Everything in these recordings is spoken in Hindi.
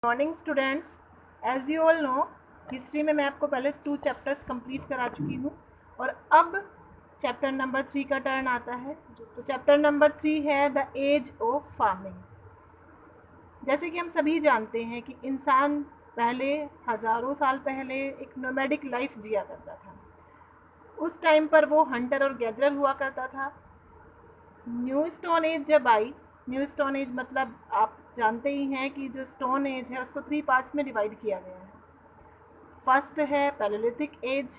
Morning students, as you all know history में मैं आपको पहले 2 चैप्टर्स कंप्लीट करा चुकी हूँ और अब चैप्टर नंबर 3 का टर्न आता है। तो चैप्टर नंबर 3 है द एज ऑफ फार्मिंग। जैसे कि हम सभी जानते हैं कि इंसान पहले हज़ारों साल पहले एक नोमैडिक लाइफ जिया करता था। उस टाइम पर वो हंटर और गैदरर हुआ करता था। न्यू स्टोन एज जब आई, न्यू स्टोन एज मतलब आप जानते ही हैं कि जो स्टोन एज है उसको 3 पार्ट्स में डिवाइड किया गया है। फर्स्ट है पैलेलिथिक एज,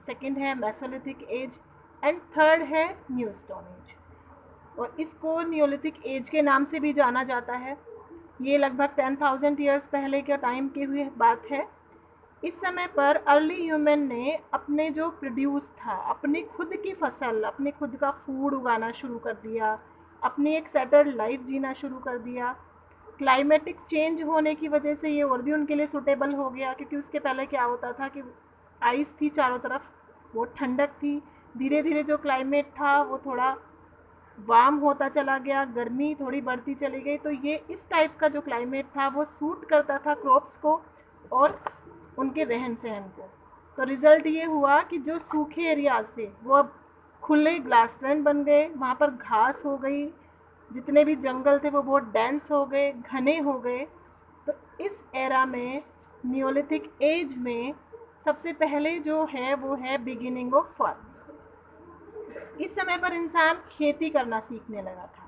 सेकंड है मेसोलिथिक एज एंड थर्ड है न्यू स्टोन एज। और इसको न्यूलिथिक एज के नाम से भी जाना जाता है। ये लगभग 10,000 ईयर्स पहले के टाइम की हुई बात है। इस समय पर अर्ली ह्यूमन ने अपने जो प्रोड्यूस था, अपनी खुद की फसल, अपने खुद का फूड उगाना शुरू कर दिया, अपनी एक सेटल्ड लाइफ जीना शुरू कर दिया। क्लाइमेटिक चेंज होने की वजह से ये और भी उनके लिए सूटेबल हो गया, क्योंकि उसके पहले क्या होता था कि आइस थी चारों तरफ, वो ठंडक थी। धीरे धीरे जो क्लाइमेट था वो थोड़ा वार्म होता चला गया, गर्मी थोड़ी बढ़ती चली गई। तो ये इस टाइप का जो क्लाइमेट था वो सूट करता था क्रॉप्स को और उनके रहन सहन को। तो रिज़ल्ट ये हुआ कि जो सूखे एरियाज़ थे वो अब खुले ग्रासलैंड बन गए, वहाँ पर घास हो गई, जितने भी जंगल थे वो बहुत डेंस हो गए, घने हो गए। तो इस एरा में, न्यूलिथिक एज में, सबसे पहले जो है वो है बिगिनिंग ऑफ फार्मिंग। इस समय पर इंसान खेती करना सीखने लगा था।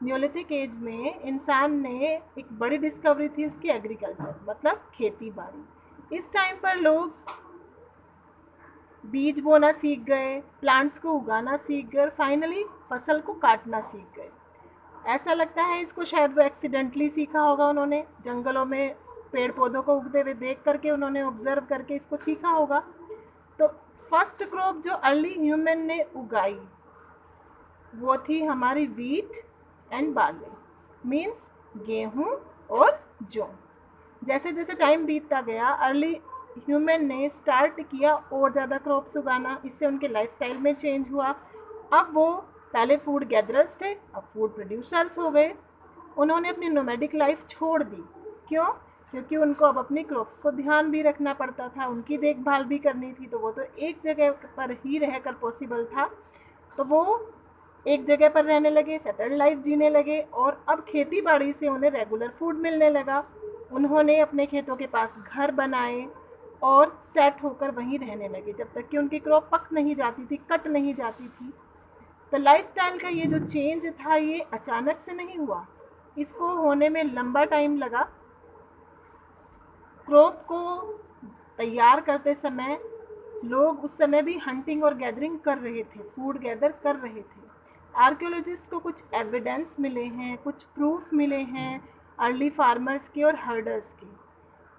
न्यूलिथिक एज में इंसान ने एक बड़ी डिस्कवरी थी उसकी एग्रीकल्चर, मतलब खेती बाड़ी। इस टाइम पर लोग बीज बोना सीख गए, प्लांट्स को उगाना सीख गए और फाइनली फसल को काटना सीख गए। ऐसा लगता है इसको शायद वो एक्सीडेंटली सीखा होगा उन्होंने, जंगलों में पेड़ पौधों को उगते हुए देख करके उन्होंने ऑब्जर्व करके इसको सीखा होगा। तो फर्स्ट क्रॉप जो अर्ली ह्यूमन ने उगाई वो थी हमारी वीट एंड बार्ले, मीन्स गेहूँ और जौ। जैसे जैसे टाइम बीतता गया अर्ली ह्यूमन ने स्टार्ट किया और ज़्यादा क्रॉप्स उगाना, इससे उनके लाइफस्टाइल में चेंज हुआ। अब वो पहले फूड गैदरर्स थे, अब फूड प्रोड्यूसर्स हो गए। उन्होंने अपनी नोमैडिक लाइफ छोड़ दी। क्यों? क्योंकि उनको अब अपनी क्रॉप्स को ध्यान भी रखना पड़ता था, उनकी देखभाल भी करनी थी। तो वो तो एक जगह पर ही रहकर पॉसिबल था, तो वो एक जगह पर रहने लगे, सेटल्ड लाइफ जीने लगे और अब खेती बाड़ी से उन्हें रेगुलर फूड मिलने लगा। उन्होंने अपने खेतों के पास घर बनाए और सेट होकर वहीं रहने लगे जब तक कि उनकी क्रॉप पक नहीं जाती थी, कट नहीं जाती थी। तो लाइफस्टाइल का ये जो चेंज था ये अचानक से नहीं हुआ, इसको होने में लंबा टाइम लगा। क्रॉप को तैयार करते समय लोग उस समय भी हंटिंग और गैदरिंग कर रहे थे, फूड गैदर कर रहे थे। आर्कियोलॉजिस्ट को कुछ एविडेंस मिले हैं, कुछ प्रूफ मिले हैं अर्ली फार्मर्स के और हर्डर्स के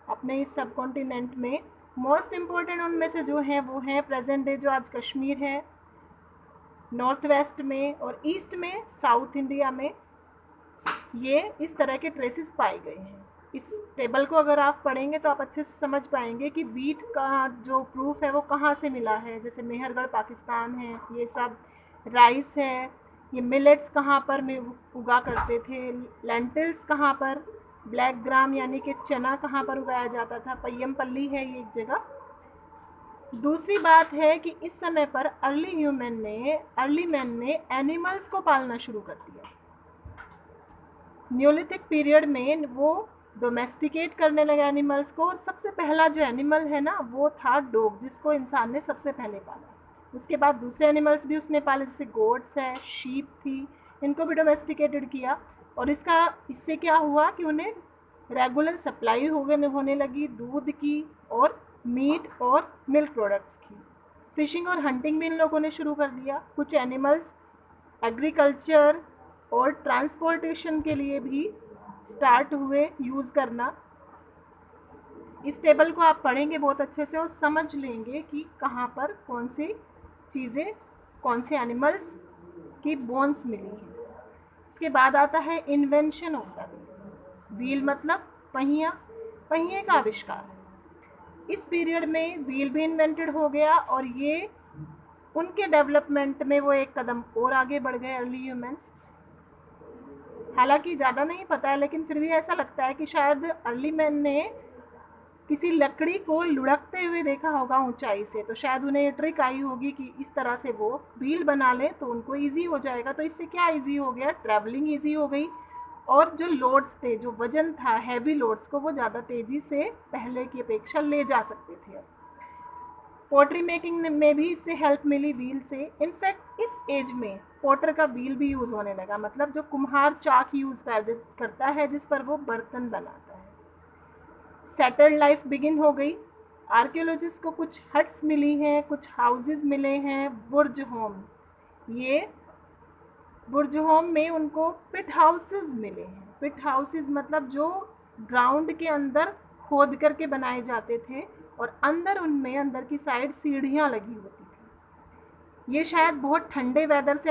अपने इस सब कॉन्टिनेंट में। मोस्ट इम्पॉर्टेंट उनमें से जो हैं वो हैं प्रेजेंट डे जो आज कश्मीर है, नॉर्थ वेस्ट में और ईस्ट में, साउथ इंडिया में ये इस तरह के ट्रेसेस पाए गए हैं। इस टेबल को अगर आप पढ़ेंगे तो आप अच्छे से समझ पाएंगे कि वीट का जो प्रूफ है वो कहाँ से मिला है। जैसे मेहरगढ़ पाकिस्तान है, ये सब राइस है, ये मिलेट्स कहाँ पर उगा करते थे, लेंटिल्स कहाँ पर, ब्लैक ग्राम यानी कि चना कहाँ पर उगाया जाता था, पय्यमपल्ली है ये एक जगह। दूसरी बात है कि इस समय पर अर्ली मैन ने एनिमल्स को पालना शुरू कर दिया। न्यूलिथिक पीरियड में वो डोमेस्टिकेट करने लगे एनिमल्स को और सबसे पहला जो एनिमल है ना वो था डॉग, जिसको इंसान ने सबसे पहले पाला। उसके बाद दूसरे एनिमल्स भी उसने पाले, जैसे गोट्स है, शीप थी, इनको भी डोमेस्टिकेटेड किया। और इससे क्या हुआ कि उन्हें रेगुलर सप्लाई होने लगी दूध की और मीट और मिल्क प्रोडक्ट्स की। फिशिंग और हंटिंग भी इन लोगों ने शुरू कर दिया। कुछ एनिमल्स एग्रीकल्चर और ट्रांसपोर्टेशन के लिए भी स्टार्ट हुए यूज़ करना। इस टेबल को आप पढ़ेंगे बहुत अच्छे से और समझ लेंगे कि कहाँ पर कौन सी चीज़ें, कौन से एनिमल्स की बोन्स मिली हैं। इसके बाद आता है invention of the wheel. Wheel मतलब पहिए का आविष्कार। इस पीरियड में व्हील भी इन्वेंटेड हो गया और ये उनके डेवलपमेंट में वो एक कदम और आगे बढ़ गए अर्ली ह्यूमंस। हालांकि ज़्यादा नहीं पता है, लेकिन फिर भी ऐसा लगता है कि शायद अर्ली मैन ने किसी लकड़ी को लुढ़कते हुए देखा होगा ऊंचाई से, तो शायद उन्हें ये ट्रिक आई होगी कि इस तरह से वो व्हील बना लें तो उनको ईजी हो जाएगा। तो इससे क्या ईजी हो गया, ट्रैवलिंग ईजी हो गई, और जो लोड्स थे, जो वजन था, हैवी लोड्स को वो ज़्यादा तेज़ी से पहले की अपेक्षा ले जा सकते थे। पोट्री मेकिंग में भी इससे हेल्प मिली व्हील से। इनफैक्ट इस एज में पोटर का व्हील भी यूज़ होने लगा, मतलब जो कुम्हार चाक यूज़ करता है जिस पर वो बर्तन बनाता है। सेटल्ड लाइफ बिगिन हो गई। आर्कियोलॉजिस्ट को कुछ हट्स मिली हैं, कुछ हाउसेस मिले हैं, बुर्ज होम। ये बुर्ज होम में उनको पिट हाउसेस मिले हैं। पिट हाउसेस मतलब जो ग्राउंड के अंदर खोद करके बनाए जाते थे और अंदर उनमें अंदर की साइड सीढ़ियाँ लगी होती थी। ये शायद बहुत ठंडे वेदर से